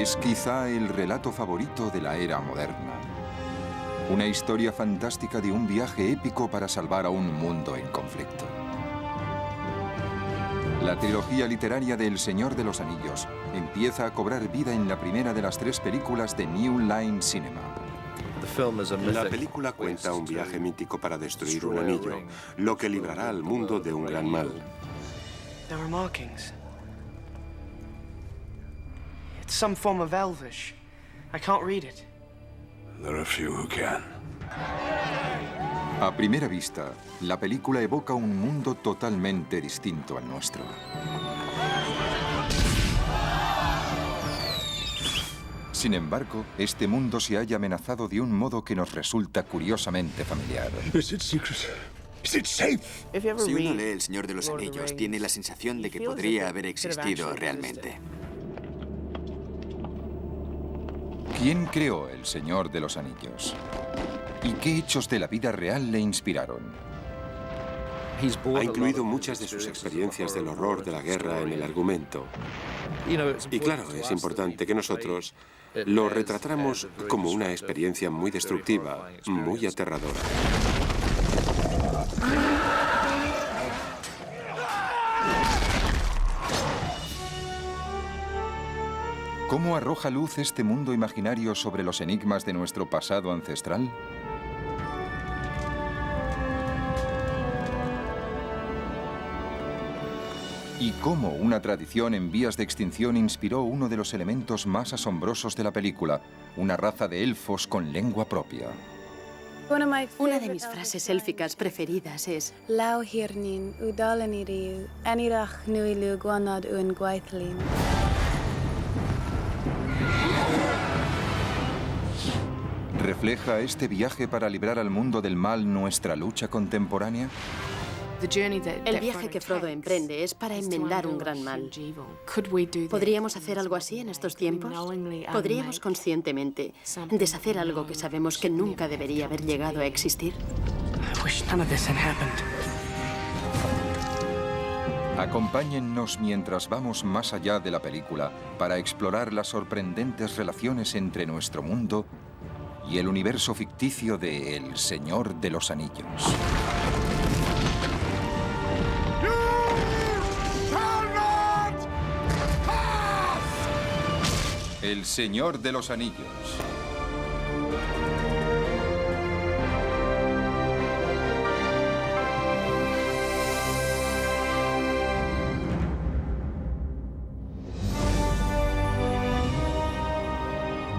Es quizá el relato favorito de la era moderna. Una historia fantástica de un viaje épico para salvar a un mundo en conflicto. La trilogía literaria de El Señor de los Anillos empieza a cobrar vida en la primera de las 3 películas de New Line Cinema. La película cuenta un viaje mítico para destruir un anillo, lo que librará al mundo de un gran mal. There are markings. It's some form of Elvish. I can't read it. There are few who can. A primera vista, la película evoca un mundo totalmente distinto al nuestro. Sin embargo, este mundo se halla amenazado de un modo que nos resulta curiosamente familiar. Is it secret? Is it safe? Si uno lee El Señor de los Anillos, tiene la sensación de que podría haber existido realmente. ¿Quién creó El Señor de los Anillos? ¿Y qué hechos de la vida real le inspiraron? Ha incluido muchas de sus experiencias del horror de la guerra en el argumento. Y claro, es importante que nosotros lo retratáramos como una experiencia muy destructiva, muy aterradora. ¿Cómo arroja luz este mundo imaginario sobre los enigmas de nuestro pasado ancestral? ¿Y cómo una tradición en vías de extinción inspiró uno de los elementos más asombrosos de la película, una raza de elfos con lengua propia? Una de mis frases élficas preferidas es ¿Refleja este viaje para librar al mundo del mal nuestra lucha contemporánea? el viaje que Frodo emprende es para enmendar un gran mal. ¿Podríamos hacer algo así en estos tiempos? ¿Podríamos conscientemente deshacer algo que sabemos que nunca debería haber llegado a existir? Acompáñennos mientras vamos más allá de la película para explorar las sorprendentes relaciones entre nuestro mundo y el universo ficticio de El Señor de los Anillos. El Señor de los Anillos.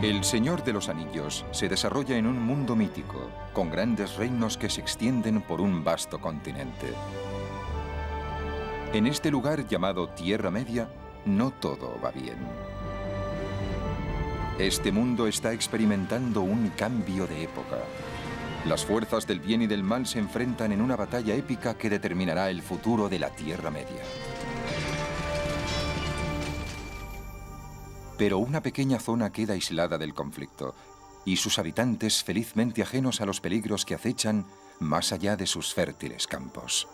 El Señor de los Anillos se desarrolla en un mundo mítico, con grandes reinos que se extienden por un vasto continente. En este lugar llamado Tierra Media, no todo va bien. Este mundo está experimentando un cambio de época. Las fuerzas del bien y del mal se enfrentan en una batalla épica que determinará el futuro de la Tierra Media. Pero una pequeña zona queda aislada del conflicto y sus habitantes felizmente ajenos a los peligros que acechan más allá de sus fértiles campos.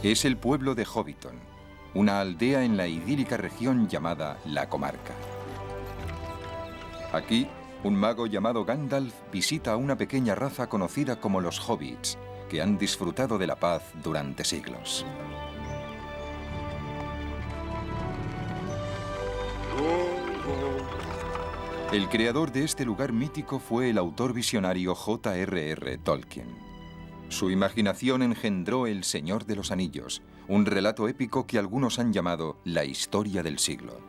Es el pueblo de Hobbiton, una aldea en la idílica región llamada La Comarca. Aquí, un mago llamado Gandalf visita a una pequeña raza conocida como los Hobbits, que han disfrutado de la paz durante siglos. El creador de este lugar mítico fue el autor visionario J.R.R. Tolkien. Su imaginación engendró El Señor de los Anillos, un relato épico que algunos han llamado la historia del siglo.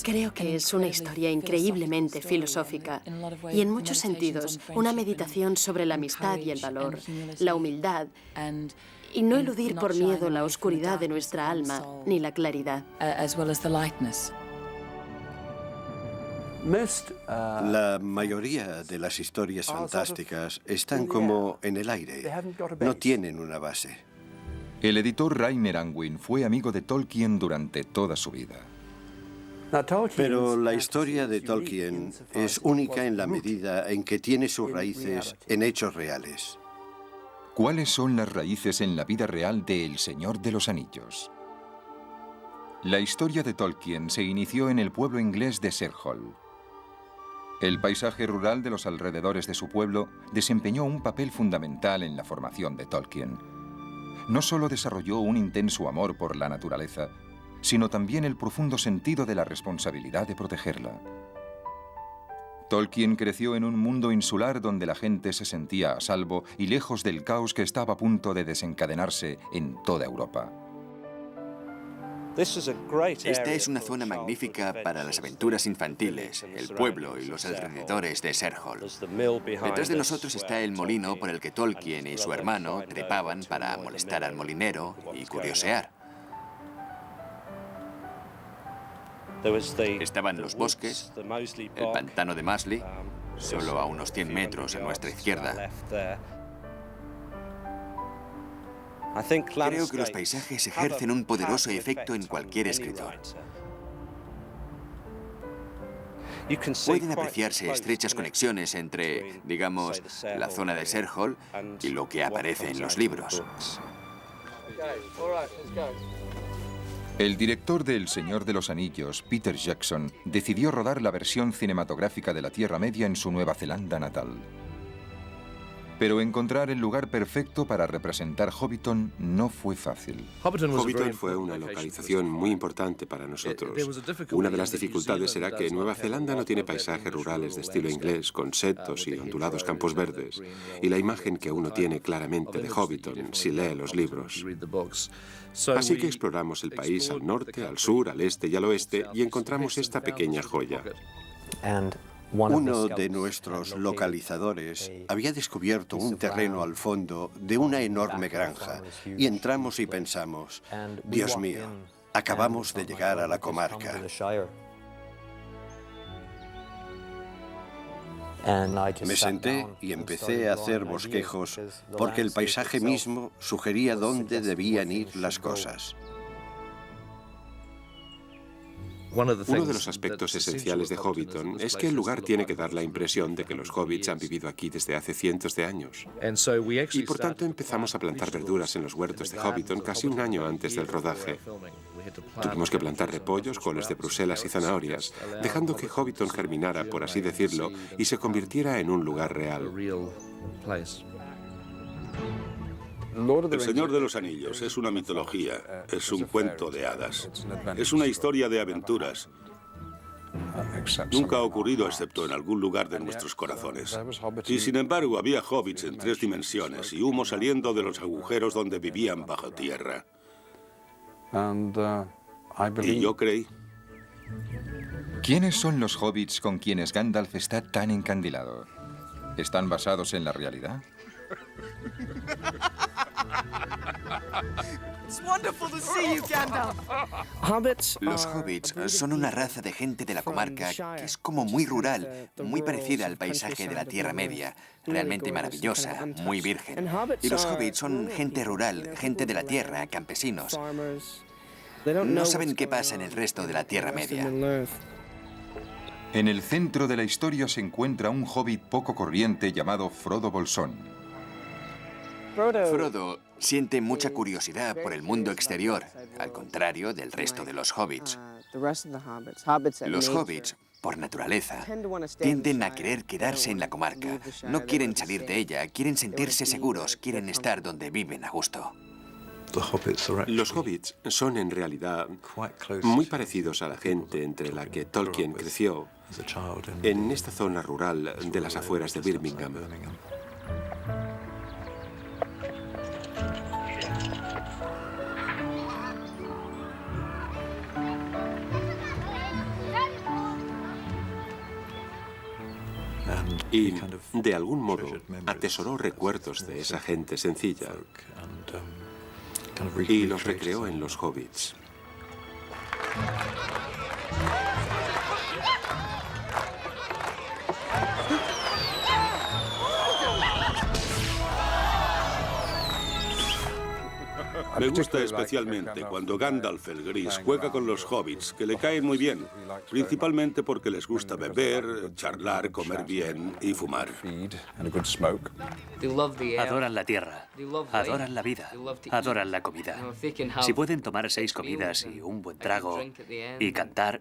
Creo que es una historia increíblemente filosófica y en muchos sentidos una meditación sobre la amistad y el valor, la humildad y no eludir por miedo la oscuridad de nuestra alma ni la claridad. La mayoría de las historias fantásticas están como en el aire, no tienen una base. El editor Rainer Unwin fue amigo de Tolkien durante toda su vida. Pero la historia de Tolkien es única en la medida en que tiene sus raíces en hechos reales. ¿Cuáles son las raíces en la vida real de El Señor de los Anillos? La historia de Tolkien se inició en el pueblo inglés de Serhol. El paisaje rural de los alrededores de su pueblo desempeñó un papel fundamental en la formación de Tolkien. No solo desarrolló un intenso amor por la naturaleza, sino también el profundo sentido de la responsabilidad de protegerla. Tolkien creció en un mundo insular donde la gente se sentía a salvo y lejos del caos que estaba a punto de desencadenarse en toda Europa. Esta es una zona magnífica para las aventuras infantiles, el pueblo y los alrededores de Serhol. Detrás de nosotros está el molino por el que Tolkien y su hermano trepaban para molestar al molinero y curiosear. Estaban los bosques, el pantano de Masley, solo a unos 100 metros a nuestra izquierda. Creo que los paisajes ejercen un poderoso efecto en cualquier escritor. Pueden apreciarse estrechas conexiones entre, digamos, la zona de Serhol y lo que aparece en los libros. El director de El Señor de los Anillos, Peter Jackson, decidió rodar la versión cinematográfica de la Tierra Media en su Nueva Zelanda natal. Pero encontrar el lugar perfecto para representar Hobbiton no fue fácil. Hobbiton fue una localización muy importante para nosotros. Una de las dificultades era que Nueva Zelanda no tiene paisajes rurales de estilo inglés, con setos y ondulados campos verdes, y la imagen que uno tiene claramente de Hobbiton si lee los libros. Así que exploramos el país al norte, al sur, al este y al oeste, y encontramos esta pequeña joya. Uno de nuestros localizadores había descubierto un terreno al fondo de una enorme granja y entramos y pensamos, Dios mío, acabamos de llegar a la comarca. Me senté y empecé a hacer bosquejos porque el paisaje mismo sugería dónde debían ir las cosas. Uno de los aspectos esenciales de Hobbiton es que el lugar tiene que dar la impresión de que los hobbits han vivido aquí desde hace cientos de años. Y por tanto empezamos a plantar verduras en los huertos de Hobbiton casi un año antes del rodaje. Tuvimos que plantar repollos, coles de Bruselas y zanahorias, dejando que Hobbiton germinara, por así decirlo, y se convirtiera en un lugar real. El Señor de los Anillos es una mitología, es un cuento de hadas, es una historia de aventuras. Nunca ha ocurrido excepto en algún lugar de nuestros corazones. Y sin embargo había hobbits en 3 dimensiones y humo saliendo de los agujeros donde vivían bajo tierra. Y yo creí. ¿Quiénes son los hobbits con quienes Gandalf está tan encandilado? ¿Están basados en la realidad? Los hobbits son una raza de gente de la comarca que es como muy rural, muy parecida al paisaje de la Tierra Media, realmente maravillosa, muy virgen. Y los hobbits son gente rural, gente de la tierra, campesinos. No saben qué pasa en el resto de la Tierra Media. En el centro de la historia se encuentra un hobbit poco corriente llamado Frodo Bolsón. Frodo siente mucha curiosidad por el mundo exterior, al contrario del resto de los hobbits. Los hobbits, por naturaleza, tienden a querer quedarse en la comarca. No quieren salir de ella, quieren sentirse seguros, quieren estar donde viven a gusto. Los hobbits son en realidad muy parecidos a la gente entre la que Tolkien creció en esta zona rural de las afueras de Birmingham. Y, de algún modo, atesoró recuerdos de esa gente sencilla y los recreó en los hobbits. Me gusta especialmente cuando Gandalf el Gris juega con los hobbits, que le caen muy bien, principalmente porque les gusta beber, charlar, comer bien y fumar. Adoran la tierra, adoran la vida, adoran la comida. Si pueden tomar 6 comidas y un buen trago y cantar,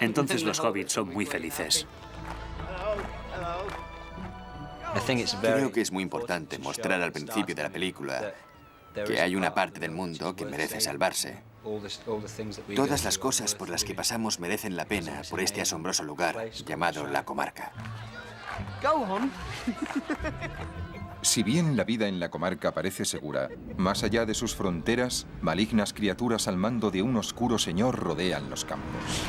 entonces los hobbits son muy felices. Creo que es muy importante mostrar al principio de la película que hay una parte del mundo que merece salvarse. Todas las cosas por las que pasamos merecen la pena por este asombroso lugar llamado la comarca. Si bien la vida en la comarca parece segura, más allá de sus fronteras, malignas criaturas al mando de un oscuro señor rodean los campos.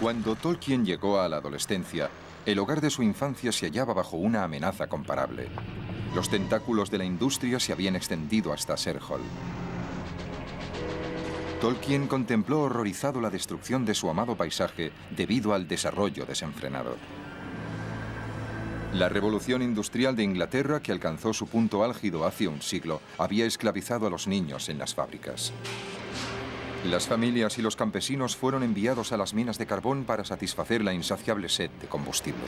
Cuando Tolkien llegó a la adolescencia, el hogar de su infancia se hallaba bajo una amenaza comparable. Los tentáculos de la industria se habían extendido hasta Serhol. Tolkien contempló horrorizado la destrucción de su amado paisaje debido al desarrollo desenfrenado. La revolución industrial de Inglaterra, que alcanzó su punto álgido hace un siglo, había esclavizado a los niños en las fábricas. Las familias y los campesinos fueron enviados a las minas de carbón para satisfacer la insaciable sed de combustible.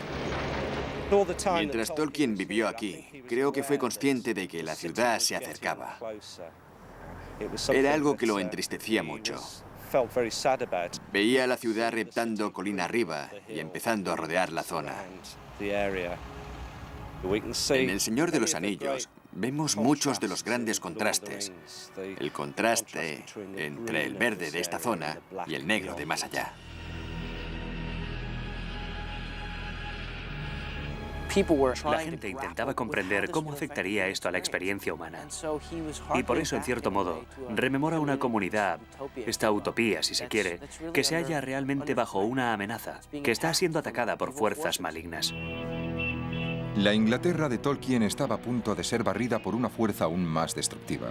Mientras Tolkien vivió aquí, creo que fue consciente de que la ciudad se acercaba. Era algo que lo entristecía mucho. Veía a la ciudad reptando colina arriba y empezando a rodear la zona. En El Señor de los Anillos vemos muchos de los grandes contrastes. El contraste entre el verde de esta zona y el negro de más allá. La gente intentaba comprender cómo afectaría esto a la experiencia humana. Y por eso, en cierto modo, rememora una comunidad, esta utopía, si se quiere, que se halla realmente bajo una amenaza, que está siendo atacada por fuerzas malignas. La Inglaterra de Tolkien estaba a punto de ser barrida por una fuerza aún más destructiva.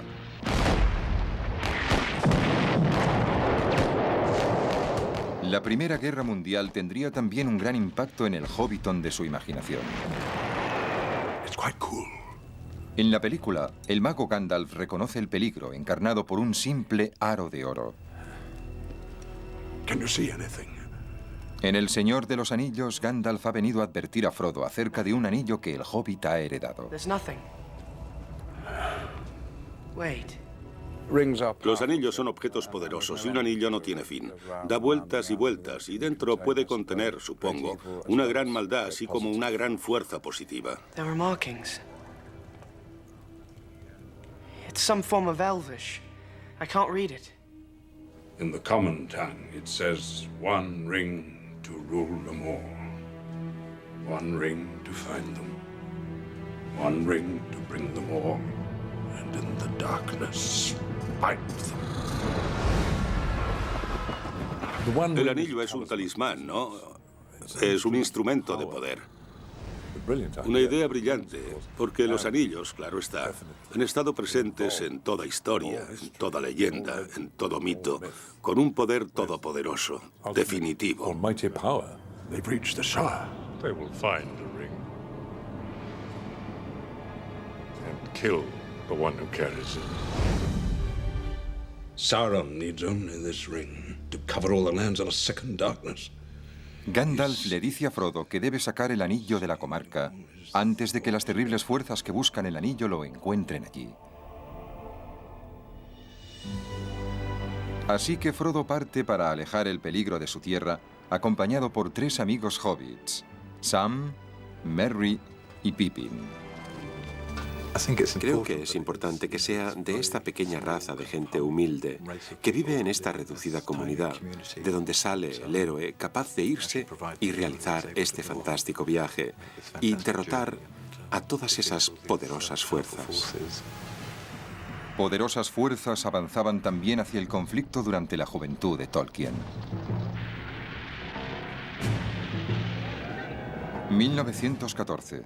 La Primera Guerra Mundial tendría también un gran impacto en el Hobbiton de su imaginación. En la película, el mago Gandalf reconoce el peligro encarnado por un simple aro de oro. En El Señor de los Anillos, Gandalf ha venido a advertir a Frodo acerca de un anillo que el Hobbit ha heredado. Los anillos son objetos poderosos y un anillo no tiene fin. Da vueltas y vueltas y dentro puede contener, supongo, una gran maldad así como una gran fuerza positiva. It's some form of Elvish. I can't read it. In the common tongue, it says, one ring to rule them all. One ring to find them. One ring to bring them all. And in the darkness, fight them. El anillo es un talismán, ¿no? Es un instrumento de poder. Una idea brillante, porque los anillos, claro está, han estado presentes en toda historia, en toda leyenda, en todo mito, con un poder todopoderoso, definitivo. Sauron needs only this ring to cover all the lands in a second darkness. Gandalf le dice a Frodo que debe sacar el anillo de la comarca antes de que las terribles fuerzas que buscan el anillo lo encuentren allí. Así que Frodo parte para alejar el peligro de su tierra, acompañado por 3 amigos hobbits, Sam, Merry y Pippin. Creo que es importante que sea de esta pequeña raza de gente humilde que vive en esta reducida comunidad, de donde sale el héroe capaz de irse y realizar este fantástico viaje y derrotar a todas esas poderosas fuerzas. Poderosas fuerzas avanzaban también hacia el conflicto durante la juventud de Tolkien. 1914.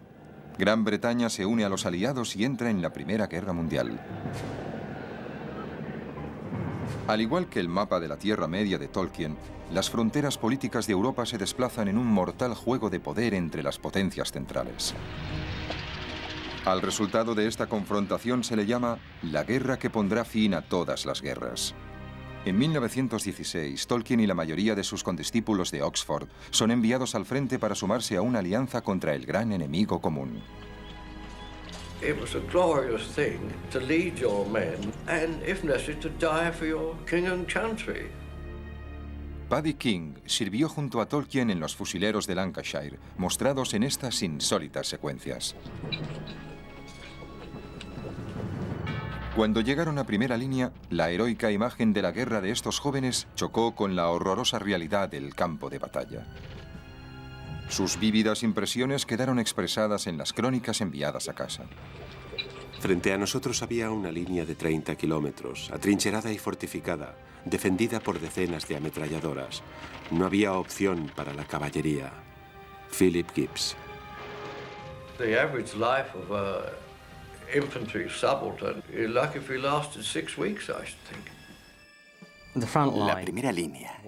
Gran Bretaña se une a los aliados y entra en la Primera Guerra Mundial. Al igual que el mapa de la Tierra Media de Tolkien, las fronteras políticas de Europa se desplazan en un mortal juego de poder entre las potencias centrales. Al resultado de esta confrontación se le llama la guerra que pondrá fin a todas las guerras. En 1916, Tolkien y la mayoría de sus condiscípulos de Oxford son enviados al frente para sumarse a una alianza contra el gran enemigo común. It was a glorious thing to lead your men and, if necessary, to die for your king and country. Paddy King sirvió junto a Tolkien en los fusileros de Lancashire, mostrados en estas insólitas secuencias. Cuando llegaron a primera línea, la heroica imagen de la guerra de estos jóvenes chocó con la horrorosa realidad del campo de batalla. Sus vívidas impresiones quedaron expresadas en las crónicas enviadas a casa. Frente a nosotros había una línea de 30 kilómetros, atrincherada y fortificada, defendida por decenas de ametralladoras. No había opción para la caballería. Philip Gibbs. The average life of a infantry subaltern is lucky if he lasted 6 weeks, I should think. La primera línea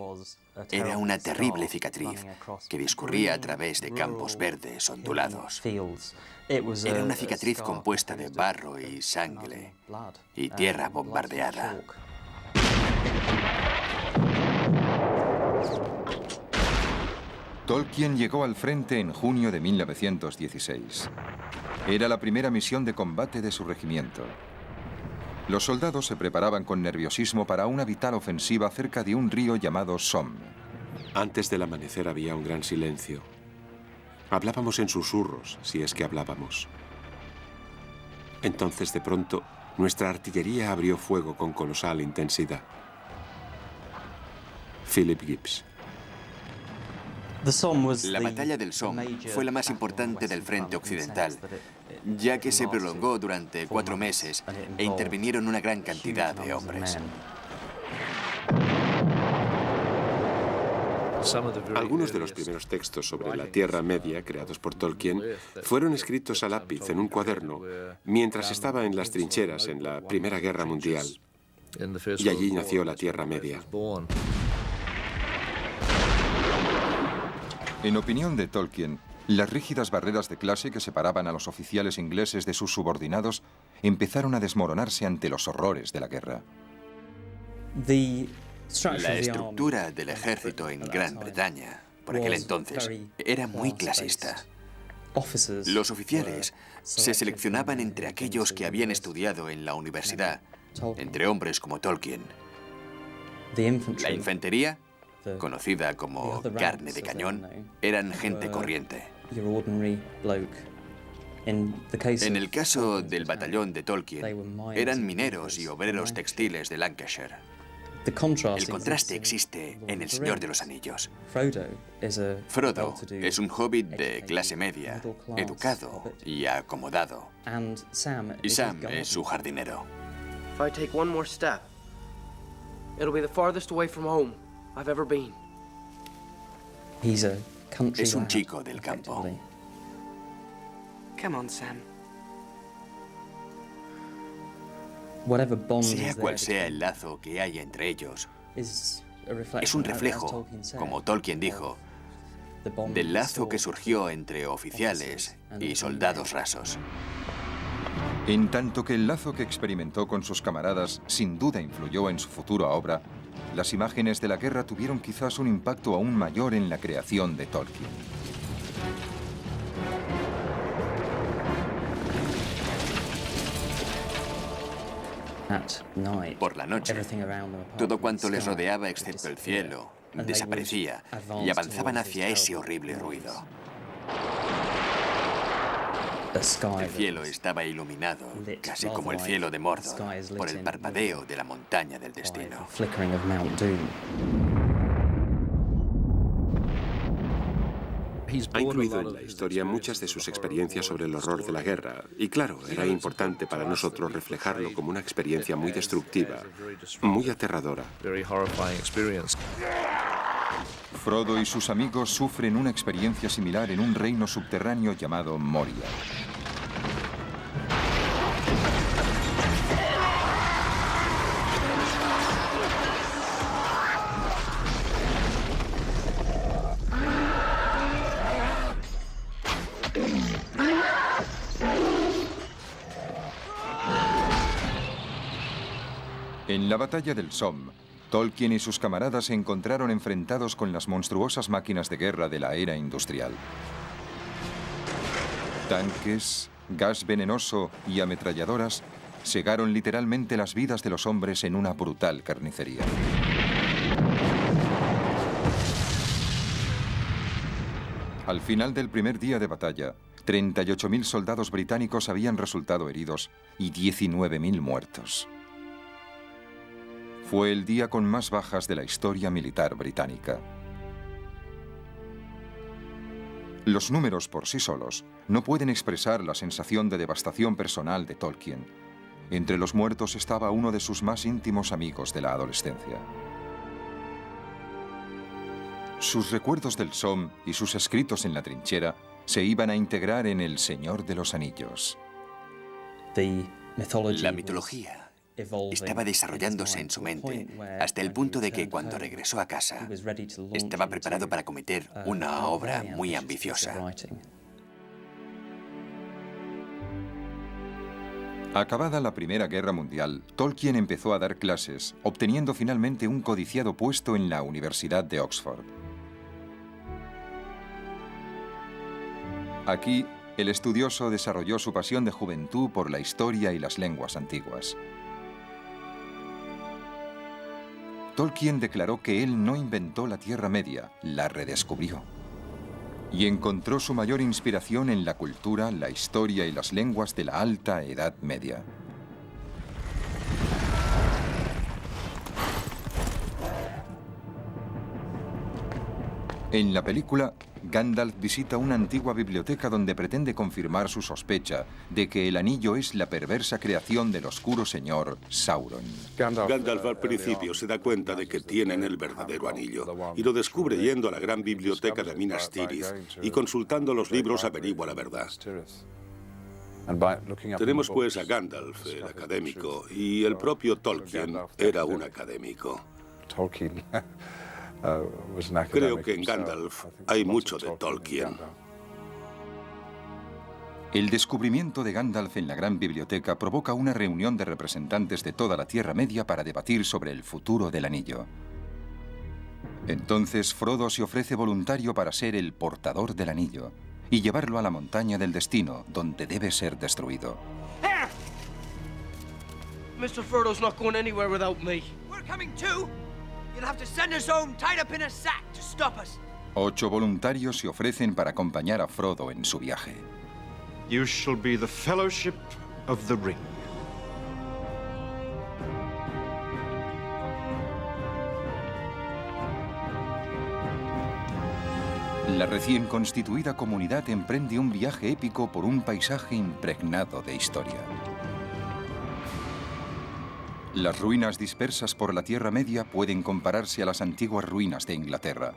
era una terrible cicatriz que discurría a través de campos verdes ondulados. Era una cicatriz compuesta de barro y sangre y tierra bombardeada. Tolkien llegó al frente en junio de 1916. Era la primera misión de combate de su regimiento. Los soldados se preparaban con nerviosismo para una vital ofensiva cerca de un río llamado Somme. Antes del amanecer había un gran silencio. Hablábamos en susurros, si es que hablábamos. Entonces, de pronto, nuestra artillería abrió fuego con colosal intensidad. Philip Gibbs. La batalla del Somme fue la más importante del frente occidental, ya que se prolongó durante 4 meses e intervinieron una gran cantidad de hombres. Algunos de los primeros textos sobre la Tierra Media, creados por Tolkien, fueron escritos a lápiz en un cuaderno mientras estaba en las trincheras en la Primera Guerra Mundial. Y allí nació la Tierra Media. En opinión de Tolkien, las rígidas barreras de clase que separaban a los oficiales ingleses de sus subordinados empezaron a desmoronarse ante los horrores de la guerra. La estructura del ejército en Gran Bretaña, por aquel entonces, era muy clasista. Los oficiales se seleccionaban entre aquellos que habían estudiado en la universidad, entre hombres como Tolkien. La infantería, conocida como carne de cañón, eran gente corriente. En el caso del batallón de Tolkien, eran mineros y obreros textiles de Lancashire. El contraste existe en El Señor de los Anillos. Frodo es un hobbit de clase media, educado y acomodado. Y Sam es su jardinero. If I take one more step, it'll be the farthest away from home I've ever been. Es un chico del campo. Come on, Sam. Sea cual sea el lazo que hay entre ellos, es un reflejo, como Tolkien dijo, del lazo que surgió entre oficiales y soldados rasos. En tanto que el lazo que experimentó con sus camaradas sin duda influyó en su futura obra, las imágenes de la guerra tuvieron quizás un impacto aún mayor en la creación de Tolkien. Por la noche, todo cuanto les rodeaba excepto el cielo desaparecía y avanzaban hacia ese horrible ruido. El cielo estaba iluminado, casi como el cielo de Mordor, por el parpadeo de la montaña del destino. Ha incluido en la historia muchas de sus experiencias sobre el horror de la guerra. Y claro, era importante para nosotros reflejarlo como una experiencia muy destructiva, muy aterradora. Frodo y sus amigos sufren una experiencia similar en un reino subterráneo llamado Moria. En la batalla del Somme, Tolkien y sus camaradas se encontraron enfrentados con las monstruosas máquinas de guerra de la era industrial. Tanques, gas venenoso y ametralladoras segaron literalmente las vidas de los hombres en una brutal carnicería. Al final del primer día de batalla, 38.000 soldados británicos habían resultado heridos y 19.000 muertos. Fue el día con más bajas de la historia militar británica. Los números por sí solos no pueden expresar la sensación de devastación personal de Tolkien. Entre los muertos estaba uno de sus más íntimos amigos de la adolescencia. Sus recuerdos del Somme y sus escritos en la trinchera se iban a integrar en El Señor de los Anillos. La mitología estaba desarrollándose en su mente hasta el punto de que cuando regresó a casa estaba preparado para cometer una obra muy ambiciosa. Acabada la Primera Guerra Mundial, Tolkien empezó a dar clases, obteniendo finalmente un codiciado puesto en la Universidad de Oxford. Aquí, el estudioso desarrolló su pasión de juventud por la historia y las lenguas antiguas. Tolkien declaró que él no inventó la Tierra Media, la redescubrió. Y encontró su mayor inspiración en la cultura, la historia y las lenguas de la Alta Edad Media. En la película, Gandalf visita una antigua biblioteca donde pretende confirmar su sospecha de que el anillo es la perversa creación del oscuro señor Sauron. Gandalf al principio se da cuenta de que tienen el verdadero anillo y lo descubre yendo a la gran biblioteca de Minas Tirith y consultando los libros averigua la verdad. Tenemos pues a Gandalf, el académico, y el propio Tolkien era un académico. Creo que en Gandalf hay mucho de Tolkien. El descubrimiento de Gandalf en la gran biblioteca provoca una reunión de representantes de toda la Tierra Media para debatir sobre el futuro del anillo. Entonces Frodo se ofrece voluntario para ser el portador del anillo y llevarlo a la montaña del destino, donde debe ser destruido. Mr. Frodo's not going anywhere without me. We're coming too. You'll have to send us home tied up in a sack to stop us. 8 voluntarios se ofrecen para acompañar a Frodo en su viaje. You shall be the Fellowship of the Ring. La recién constituida comunidad emprende un viaje épico por un paisaje impregnado de historia. Las ruinas dispersas por la Tierra Media pueden compararse a las antiguas ruinas de Inglaterra.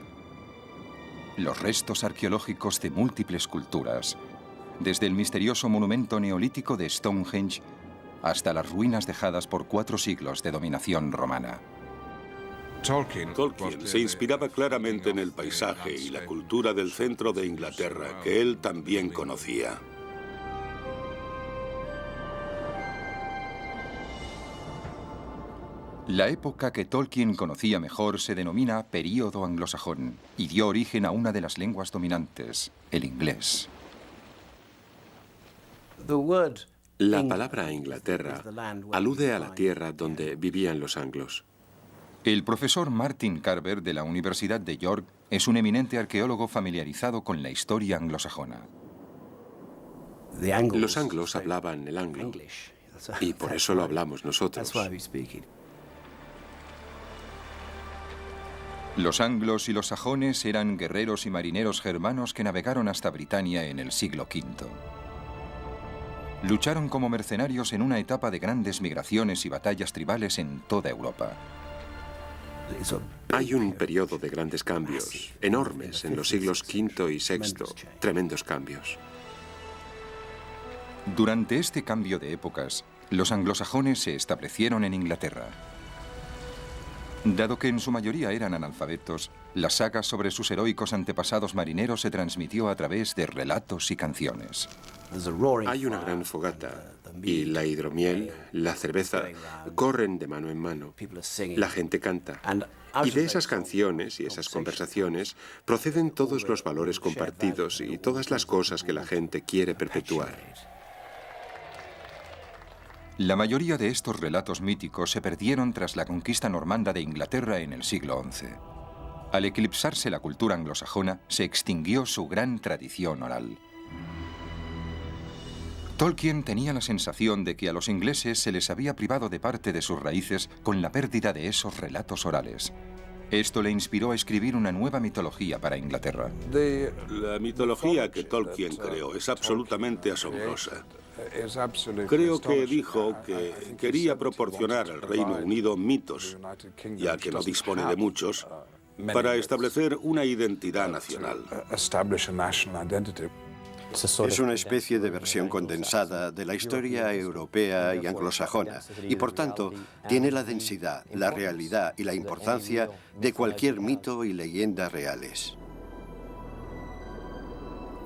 Los restos arqueológicos de múltiples culturas, desde el misterioso monumento neolítico de Stonehenge hasta las ruinas dejadas por 4 siglos de dominación romana. Tolkien se inspiraba claramente en el paisaje y la cultura del centro de Inglaterra, que él también conocía. La época que Tolkien conocía mejor se denomina Período Anglosajón y dio origen a una de las lenguas dominantes, el inglés. La palabra Inglaterra alude a la tierra donde vivían los anglos. El profesor Martin Carver de la Universidad de York es un eminente arqueólogo familiarizado con la historia anglosajona. Los anglos hablaban el anglo y por eso lo hablamos nosotros. Los anglos y los sajones eran guerreros y marineros germanos que navegaron hasta Britania en el siglo V. Lucharon como mercenarios en una etapa de grandes migraciones y batallas tribales en toda Europa. Hay un periodo de grandes cambios, enormes, en los siglos V y VI, tremendos cambios. Durante este cambio de épocas, los anglosajones se establecieron en Inglaterra. Dado que en su mayoría eran analfabetos, La saga sobre sus heroicos antepasados marineros se transmitió a través de relatos y canciones. Hay una gran fogata y la hidromiel, la cerveza, corren de mano en mano. La gente canta. Y de esas canciones y esas conversaciones proceden todos los valores compartidos y todas las cosas que la gente quiere perpetuar. La mayoría de estos relatos míticos se perdieron tras la conquista normanda de Inglaterra en el siglo XI. Al eclipsarse la cultura anglosajona, se extinguió su gran tradición oral. Tolkien tenía la sensación de que a los ingleses se les había privado de parte de sus raíces con la pérdida de esos relatos orales. Esto le inspiró a escribir una nueva mitología para Inglaterra. La mitología que Tolkien creó es absolutamente asombrosa. Creo que dijo que quería proporcionar al Reino Unido mitos, ya que no dispone de muchos, para establecer una identidad nacional. Es una especie de versión condensada de la historia europea y anglosajona, y por tanto tiene la densidad, la realidad y la importancia de cualquier mito y leyenda reales.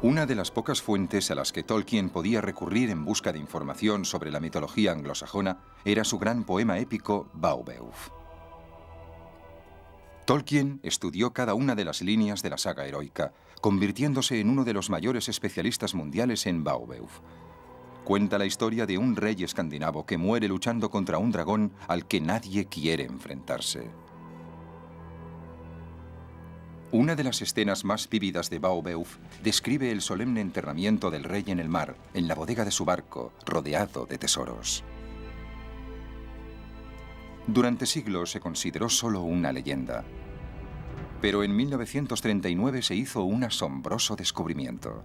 Una de las pocas fuentes a las que Tolkien podía recurrir en busca de información sobre la mitología anglosajona era su gran poema épico Beowulf. Tolkien estudió cada una de las líneas de la saga heroica, convirtiéndose en uno de los mayores especialistas mundiales en Beowulf. Cuenta la historia de un rey escandinavo que muere luchando contra un dragón al que nadie quiere enfrentarse. Una de las escenas más vívidas de Beowulf describe el solemne enterramiento del rey en el mar, en la bodega de su barco, rodeado de tesoros. Durante siglos se consideró solo una leyenda. Pero en 1939 se hizo un asombroso descubrimiento.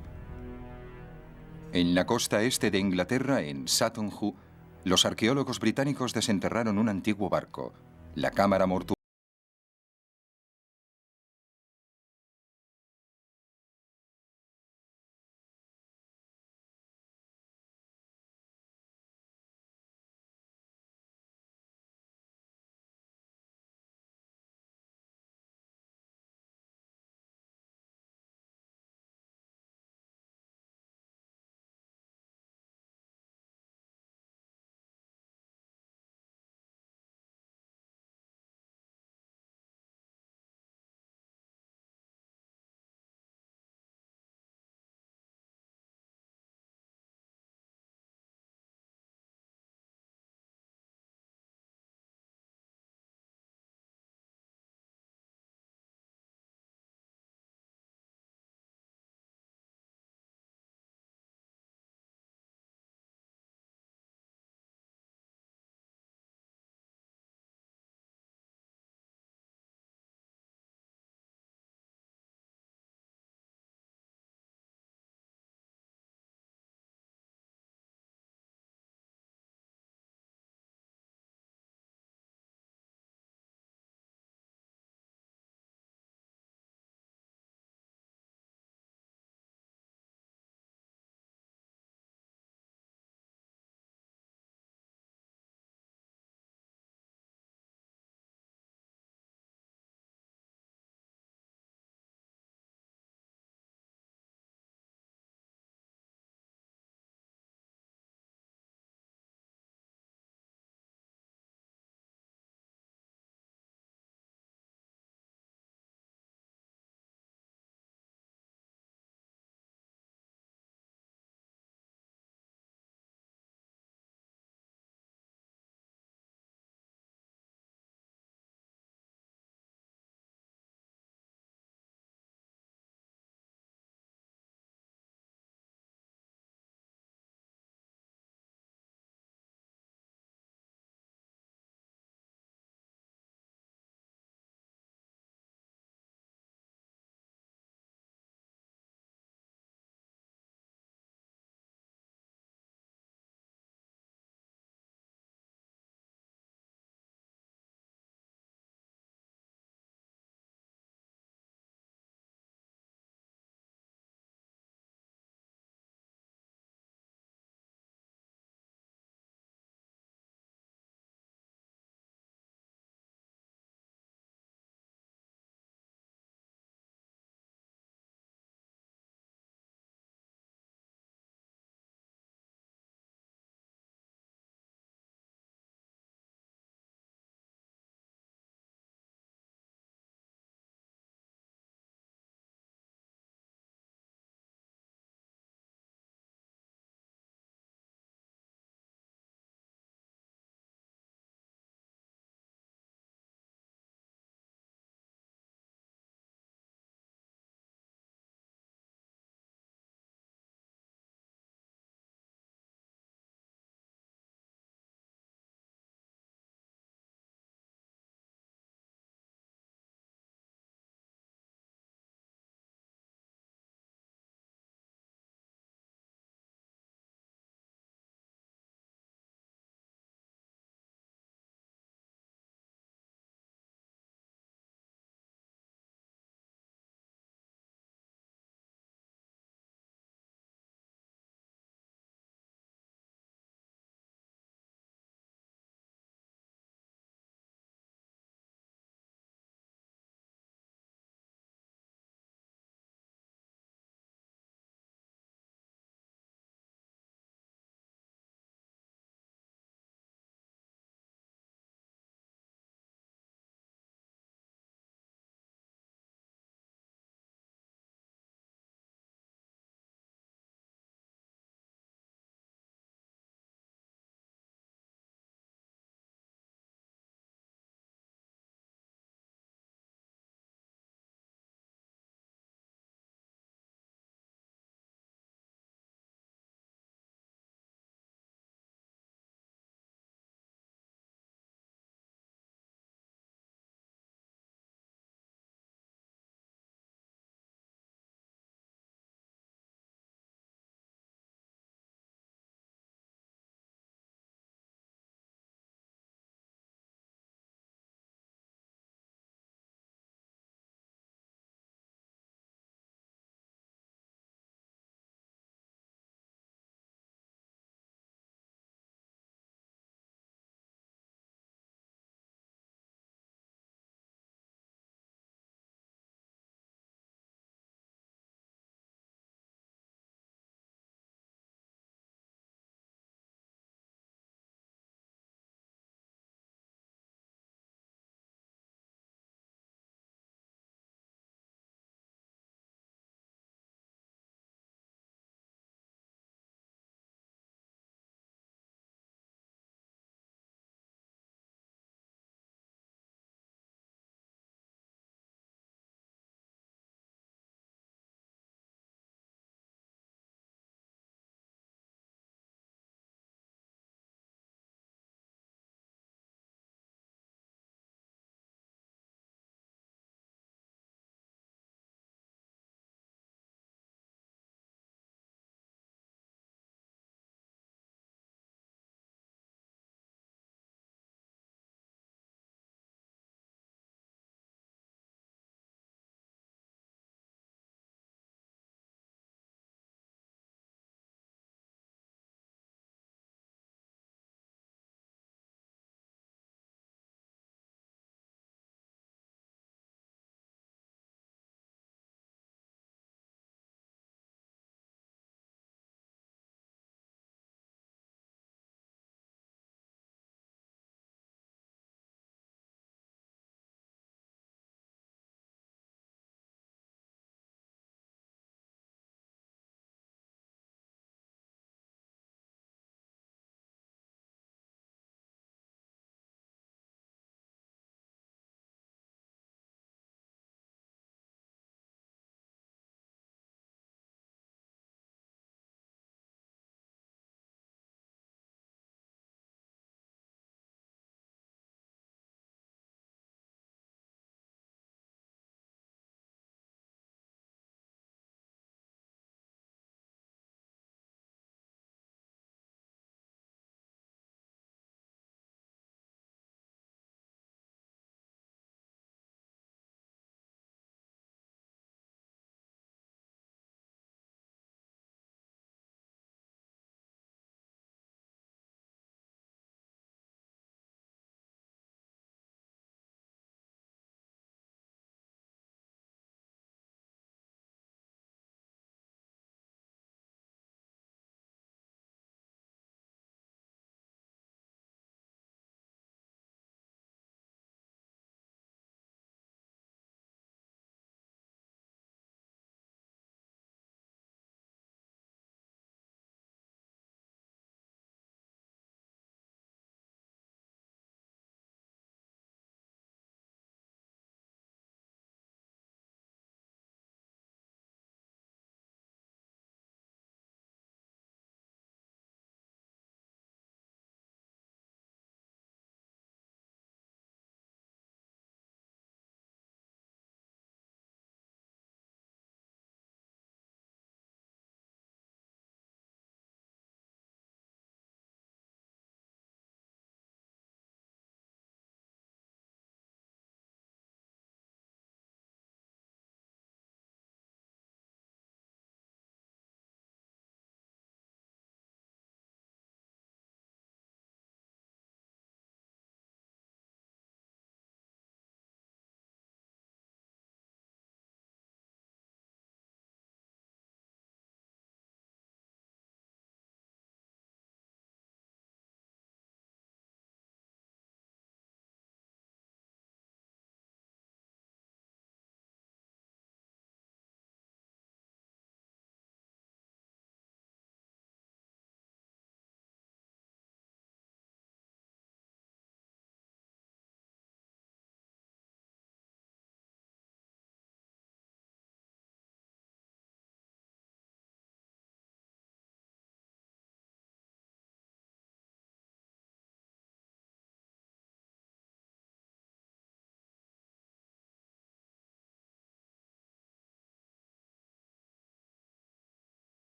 En la costa este de Inglaterra, en Sutton Hoo, los arqueólogos británicos desenterraron un antiguo barco, la cámara mortuoria.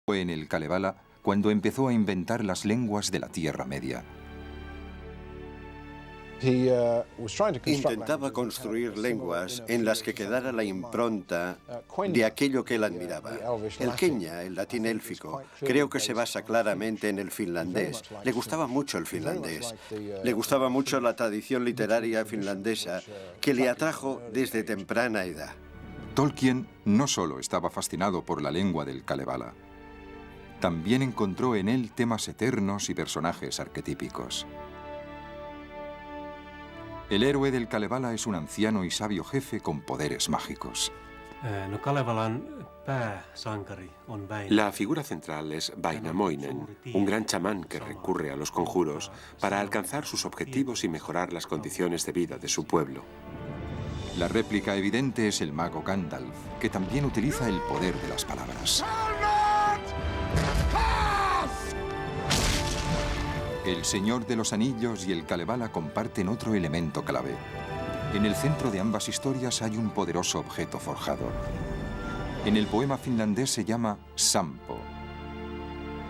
Fue en el Kalevala cuando empezó a inventar las lenguas de la Tierra Media. Intentaba construir lenguas en las que quedara la impronta de aquello que él admiraba. El quenya, el latín élfico, creo que se basa claramente en el finlandés. Le gustaba mucho el finlandés. Le gustaba mucho la tradición literaria finlandesa que le atrajo desde temprana edad. Tolkien no solo estaba fascinado por la lengua del Kalevala, también encontró en él temas eternos y personajes arquetípicos. El héroe del Kalevala es un anciano y sabio jefe con poderes mágicos. La figura central es Vainamoinen, un gran chamán que recurre a los conjuros para alcanzar sus objetivos y mejorar las condiciones de vida de su pueblo. La réplica evidente es el mago Gandalf, que también utiliza el poder de las palabras. El Señor de los Anillos y el Kalevala comparten otro elemento clave. En el centro de ambas historias hay un poderoso objeto forjado. En el poema finlandés se llama Sampo.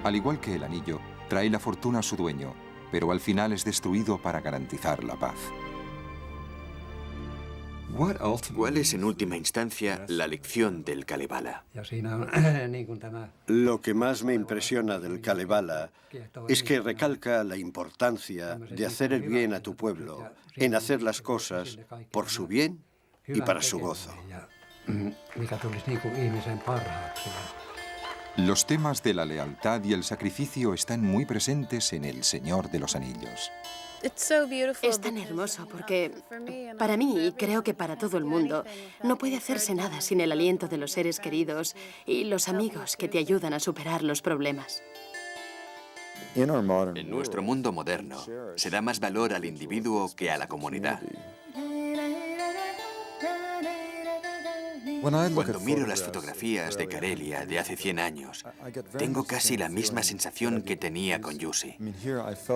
Al igual que el anillo, trae la fortuna a su dueño, pero al final es destruido para garantizar la paz. ¿Cuál es en última instancia la lección del Kalevala? Lo que más me impresiona del Kalevala es que recalca la importancia de hacer el bien a tu pueblo, en hacer las cosas por su bien y para su gozo. Los temas de la lealtad y el sacrificio están muy presentes en El Señor de los Anillos. Es tan hermoso porque, para mí, y creo que para todo el mundo, no puede hacerse nada sin el aliento de los seres queridos y los amigos que te ayudan a superar los problemas. En nuestro mundo moderno, se da más valor al individuo que a la comunidad. Cuando miro las fotografías de Karelia de hace 100 años, tengo casi la misma sensación que tenía con Jussi.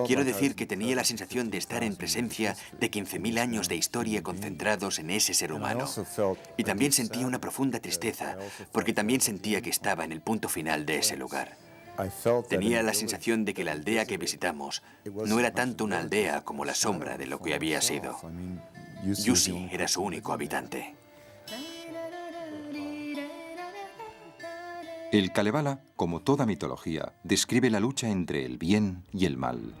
Quiero decir que tenía la sensación de estar en presencia de 15.000 años de historia concentrados en ese ser humano. Y también sentía una profunda tristeza, porque también sentía que estaba en el punto final de ese lugar. Tenía la sensación de que la aldea que visitamos no era tanto una aldea como la sombra de lo que había sido. Jussi era su único habitante. El Kalevala, como toda mitología, describe la lucha entre el bien y el mal.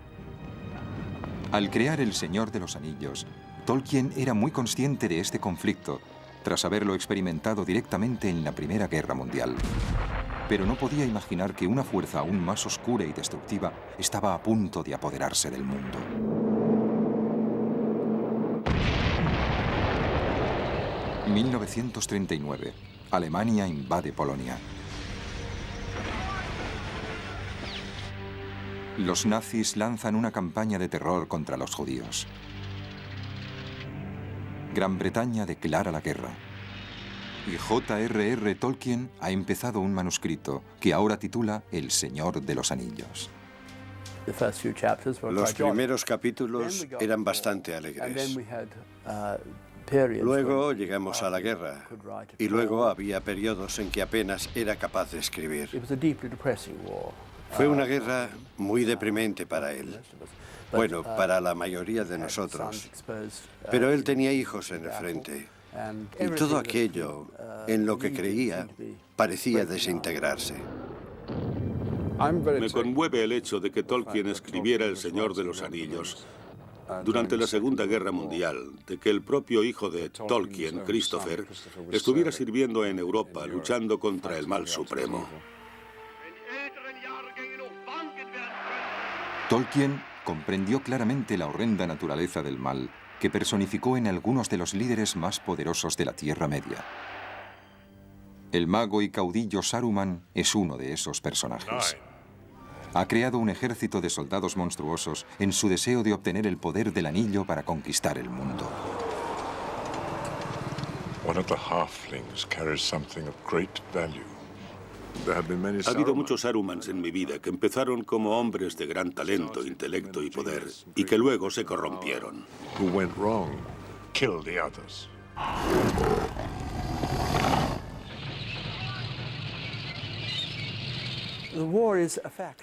Al crear El Señor de los Anillos, Tolkien era muy consciente de este conflicto, tras haberlo experimentado directamente en la Primera Guerra Mundial. Pero no podía imaginar que una fuerza aún más oscura y destructiva estaba a punto de apoderarse del mundo. En 1939, Alemania invade Polonia. Los nazis lanzan una campaña de terror contra los judíos. Gran Bretaña declara la guerra. Y J.R.R. Tolkien ha empezado un manuscrito que ahora titula El Señor de los Anillos. Los primeros capítulos eran bastante alegres. Luego llegamos a la guerra, y luego había periodos en que apenas era capaz de escribir. Fue una guerra muy deprimente para él. Bueno, para la mayoría de nosotros. Pero él tenía hijos en el frente. Y todo aquello en lo que creía parecía desintegrarse. Me conmueve el hecho de que Tolkien escribiera El Señor de los Anillos durante la Segunda Guerra Mundial, de que el propio hijo de Tolkien, Christopher, estuviera sirviendo en Europa luchando contra el mal supremo. Tolkien comprendió claramente la horrenda naturaleza del mal que personificó en algunos de los líderes más poderosos de la Tierra Media. El mago y caudillo Saruman es uno de esos personajes. Ha creado un ejército de soldados monstruosos en su deseo de obtener el poder del anillo para conquistar el mundo. One of the halflings carries something of great value. Ha habido muchos Sarumans en mi vida que empezaron como hombres de gran talento, intelecto y poder, y que luego se corrompieron. Who went wrong, killed the others.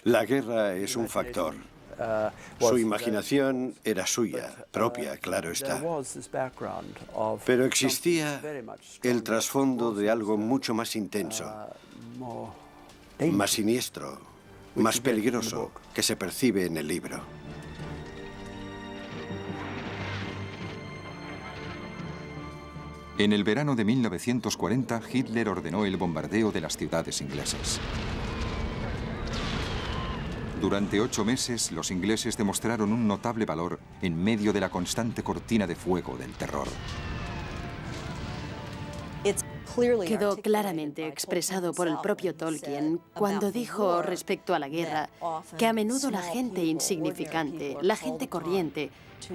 La guerra es un factor. Su imaginación era suya, propia, claro está. Pero existía el trasfondo de algo mucho más intenso, más siniestro, más peligroso, que se percibe en el libro. En el verano de 1940, Hitler ordenó el bombardeo de las ciudades inglesas. Durante 8 meses, los ingleses demostraron un notable valor en medio de la constante cortina de fuego del terror. Quedó claramente expresado por el propio Tolkien cuando dijo respecto a la guerra que a menudo la gente insignificante, la gente corriente,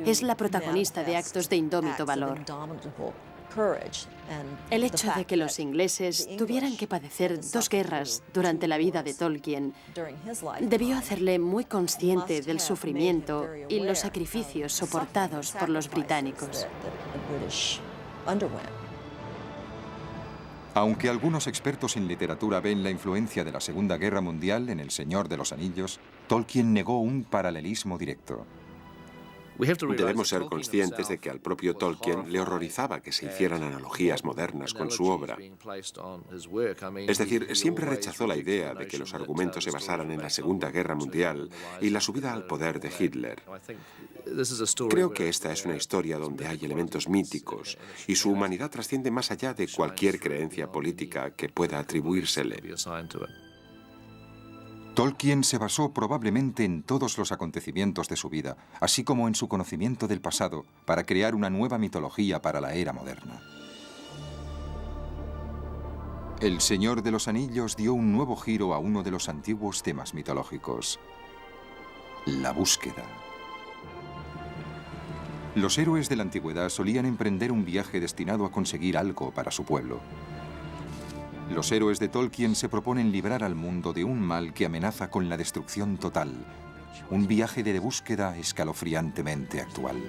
es la protagonista de actos de indómito valor. El hecho de que los ingleses tuvieran que padecer 2 guerras durante la vida de Tolkien debió hacerle muy consciente del sufrimiento y los sacrificios soportados por los británicos. Aunque algunos expertos en literatura ven la influencia de la Segunda Guerra Mundial en El Señor de los Anillos, Tolkien negó un paralelismo directo. Debemos ser conscientes de que al propio Tolkien le horrorizaba que se hicieran analogías modernas con su obra. Es decir, siempre rechazó la idea de que los argumentos se basaran en la Segunda Guerra Mundial y la subida al poder de Hitler. Creo que esta es una historia donde hay elementos míticos y su humanidad trasciende más allá de cualquier creencia política que pueda atribuírsele. Tolkien se basó probablemente en todos los acontecimientos de su vida, así como en su conocimiento del pasado, para crear una nueva mitología para la era moderna. El Señor de los Anillos dio un nuevo giro a uno de los antiguos temas mitológicos: la búsqueda. Los héroes de la antigüedad solían emprender un viaje destinado a conseguir algo para su pueblo. Los héroes de Tolkien se proponen librar al mundo de un mal que amenaza con la destrucción total. Un viaje de búsqueda escalofriantemente actual.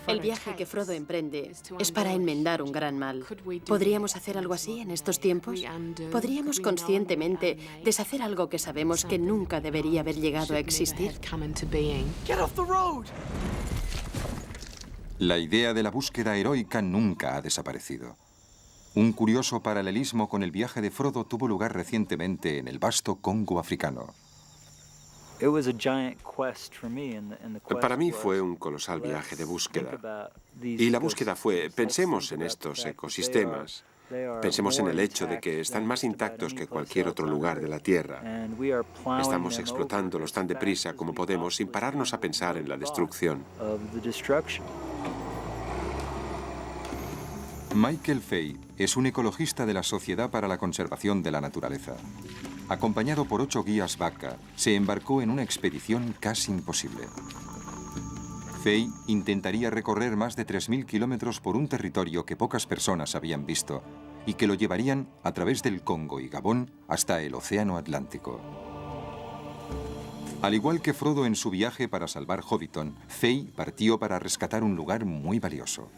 El viaje que Frodo emprende es para enmendar un gran mal. ¿Podríamos hacer algo así en estos tiempos? ¿Podríamos conscientemente deshacer algo que sabemos que nunca debería haber llegado a existir? La idea de la búsqueda heroica nunca ha desaparecido. Un curioso paralelismo con el viaje de Frodo tuvo lugar recientemente en el vasto Congo africano. Para mí fue un colosal viaje de búsqueda. Y la búsqueda fue, pensemos en estos ecosistemas. Pensemos en el hecho de que están más intactos que cualquier otro lugar de la Tierra. Estamos explotándolos tan deprisa como podemos sin pararnos a pensar en la destrucción. Michael Fay es un ecologista de la Sociedad para la Conservación de la Naturaleza. Acompañado por 8 guías vaca, se embarcó en una expedición casi imposible. Fay intentaría recorrer más de 3.000 kilómetros por un territorio que pocas personas habían visto y que lo llevarían a través del Congo y Gabón hasta el Océano Atlántico. Al igual que Frodo en su viaje para salvar Hobbiton, Fay partió para rescatar un lugar muy valioso.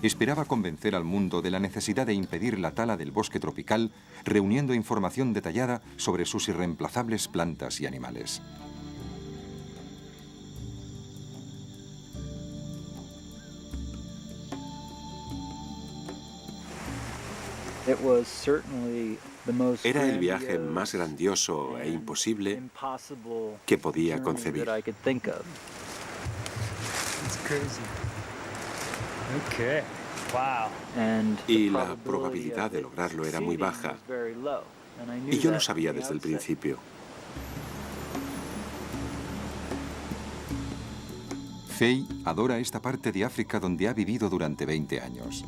Esperaba convencer al mundo de la necesidad de impedir la tala del bosque tropical, reuniendo información detallada sobre sus irreemplazables plantas y animales. Era el viaje más grandioso e imposible que podía concebir. Y la probabilidad de lograrlo era muy baja. Y yo lo sabía desde el principio. Fay adora esta parte de África donde ha vivido durante 20 años.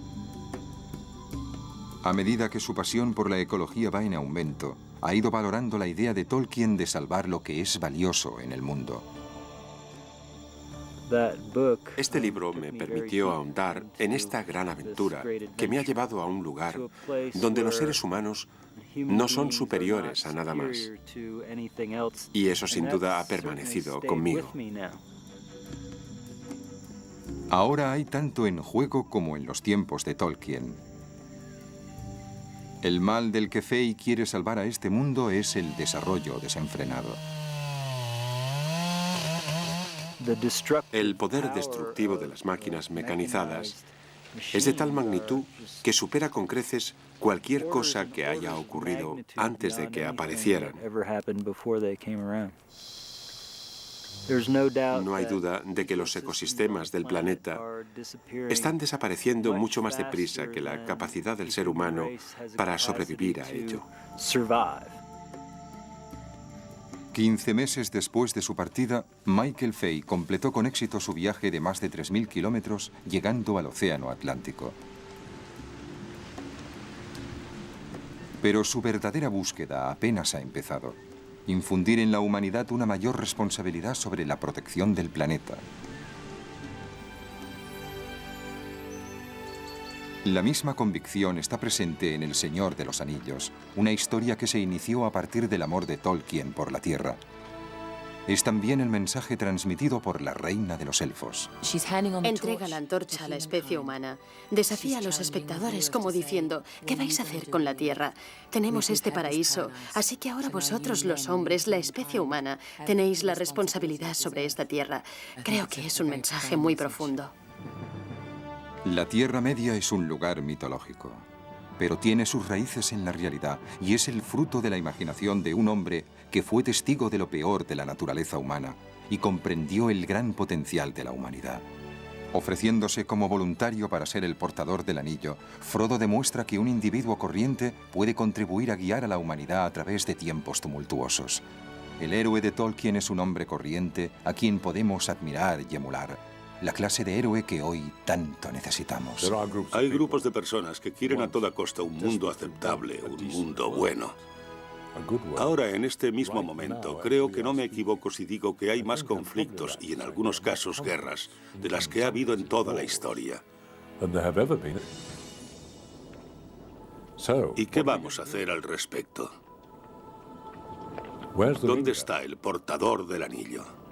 A medida que su pasión por la ecología va en aumento, ha ido valorando la idea de Tolkien de salvar lo que es valioso en el mundo. Este libro me permitió ahondar en esta gran aventura que me ha llevado a un lugar donde los seres humanos no son superiores a nada más. Y eso sin duda ha permanecido conmigo. Ahora hay tanto en juego como en los tiempos de Tolkien. El mal del que Fey quiere salvar a este mundo es el desarrollo desenfrenado. El poder destructivo de las máquinas mecanizadas es de tal magnitud que supera con creces cualquier cosa que haya ocurrido antes de que aparecieran. No hay duda de que los ecosistemas del planeta están desapareciendo mucho más deprisa que la capacidad del ser humano para sobrevivir a ello. 15 meses después de su partida, Michael Fey completó con éxito su viaje de más de 3.000 kilómetros, llegando al Océano Atlántico. Pero su verdadera búsqueda apenas ha empezado. Infundir en la humanidad una mayor responsabilidad sobre la protección del planeta. La misma convicción está presente en El Señor de los Anillos, una historia que se inició a partir del amor de Tolkien por la Tierra. Es también el mensaje transmitido por la reina de los elfos. Entrega la antorcha a la especie humana. Desafía a los espectadores como diciendo, ¿qué vais a hacer con la Tierra? Tenemos este paraíso, así que ahora vosotros, los hombres, la especie humana, tenéis la responsabilidad sobre esta Tierra. Creo que es un mensaje muy profundo. La Tierra Media es un lugar mitológico, pero tiene sus raíces en la realidad y es el fruto de la imaginación de un hombre que fue testigo de lo peor de la naturaleza humana y comprendió el gran potencial de la humanidad. Ofreciéndose como voluntario para ser el portador del anillo, Frodo demuestra que un individuo corriente puede contribuir a guiar a la humanidad a través de tiempos tumultuosos. El héroe de Tolkien es un hombre corriente a quien podemos admirar y emular. La clase de héroe que hoy tanto necesitamos. Hay grupos de personas que quieren a toda costa un mundo aceptable, un mundo bueno. Ahora, en este mismo momento, creo que no me equivoco si digo que hay más conflictos y en algunos casos guerras de las que ha habido en toda la historia. ¿Y qué vamos a hacer al respecto? ¿Dónde está el portador del anillo?